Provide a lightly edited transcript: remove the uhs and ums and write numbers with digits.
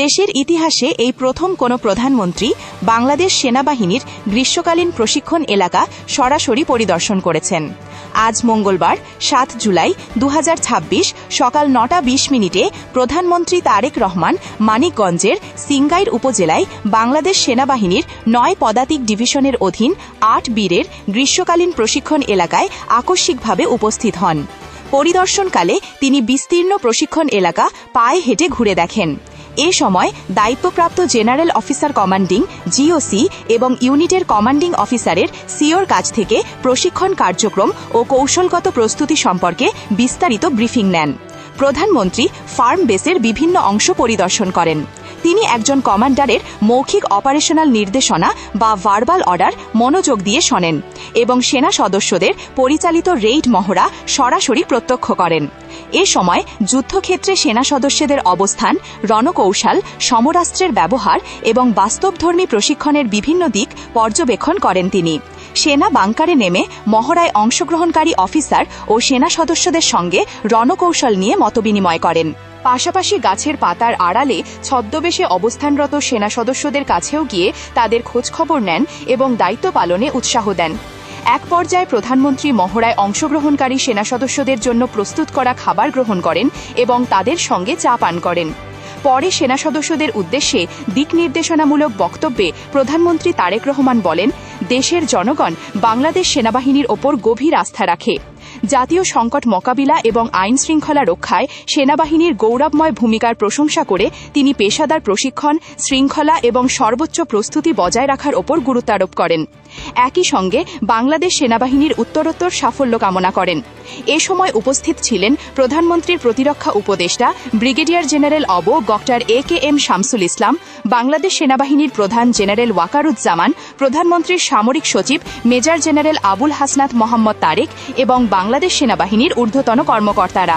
দেশের ইতিহাসে এই প্রথম কোনো প্রধানমন্ত্রী বাংলাদেশ সেনাবাহিনীর গ্রীষ্মকালীন প্রশিক্ষণ এলাকা সরাসরি পরিদর্শন করেছেন। আজ মঙ্গলবার ৭ জুলাই ২০২৬ সকাল ৯:২০ প্রধানমন্ত্রী তারেক রহমান মানিকগঞ্জের সিংগাইর উপজেলায় বাংলাদেশ সেনাবাহিনীর ৯ পদাতিক ডিভিশনের অধীন ৮ বীরের গ্রীষ্মকালীন প্রশিক্ষণ এলাকায় আকস্মিকভাবে উপস্থিত হন। পরিদর্শনকালে তিনি বিস্তীর্ণ প্রশিক্ষণ এলাকা পায়ে হেঁটে ঘুরে দেখেন। এ সময় দায়িত্বপ্রাপ্ত জেনারেল অফিসার কমান্ডিং জিওসি এবং ইউনিটের কমান্ডিং অফিসারের সিওর কাছ থেকে প্রশিক্ষণ কার্যক্রম ও কৌশলগত প্রস্তুতি সম্পর্কে বিস্তারিত ব্রিফিং নেন। প্রধানমন্ত্রী ফার্ম বেসের বিভিন্ন অংশ পরিদর্শন করেন। তিনি একজন কমান্ডারের মৌখিক অপারেশনাল নির্দেশনা বা ভার্বাল অর্ডার মনোযোগ দিয়ে শোনেন এবং সেনা সদস্যদের পরিচালিত রেইড মহড়া সরাসরি প্রত্যক্ষ করেন। এ সময় যুদ্ধক্ষেত্রে সেনা সদস্যদের অবস্থান, রণকৌশল, সমরাস্ত্রের ব্যবহার এবং বাস্তবধর্মী প্রশিক্ষণের বিভিন্ন দিক পর্যবেক্ষণ করেন তিনি। সেনা বাংকারে নেমে মহড়ায় অংশগ্রহণকারী অফিসার ও সেনা সদস্যদের সঙ্গে রণকৌশল নিয়ে মতবিনিময় করেন। পাশাপাশি গাছের পাতার আড়ালে ছদ্মবেশে অবস্থানরত সেনা সদস্যদের কাছেও গিয়ে তাদের খোঁজখবর নেন এবং দায়িত্ব পালনে উৎসাহ দেন। এক পর্যায়ে প্রধানমন্ত্রী মহড়ায় অংশগ্রহণকারী সেনা সদস্যদের জন্য প্রস্তুত করা খাবার গ্রহণ করেন এবং তাদের সঙ্গে চা পান করেন। পরে সেনা সদস্যদের উদ্দেশ্যে দিক নির্দেশনামূলক বক্তব্যে প্রধানমন্ত্রী তারেক রহমান বলেন, দেশের জনগণ বাংলাদেশ সেনাবাহিনীর ওপর গভীর আস্থা রাখে। জাতীয় সংকট মোকাবিলা এবং আইন শৃঙ্খলা রক্ষায় সেনাবাহিনীর গৌরবময় ভূমিকার প্রশংসা করে তিনি পেশাদার প্রশিক্ষণ, শৃঙ্খলা এবং সর্বোচ্চ প্রস্তুতি বজায় রাখার ওপর গুরুত্বারোপ করেন। একই সঙ্গে বাংলাদেশ সেনাবাহিনীর উত্তরোত্তর সাফল্য কামনা করেন। এ সময় উপস্থিত ছিলেন প্রধানমন্ত্রীর প্রতিরক্ষা উপদেষ্টা ব্রিগেডিয়ার জেনারেল অব ডক্টর AKM শামসুল ইসলাম, বাংলাদেশ সেনাবাহিনীর প্রধান জেনারেল ওয়াকারুজ্জামান, প্রধানমন্ত্রীর সামরিক সচিব মেজর জেনারেল আবুল হাসনাত মোহাম্মদ তারেক এবং বাংলাদেশ সেনাবাহিনীর ঊর্ধ্বতন কর্মকর্তারা।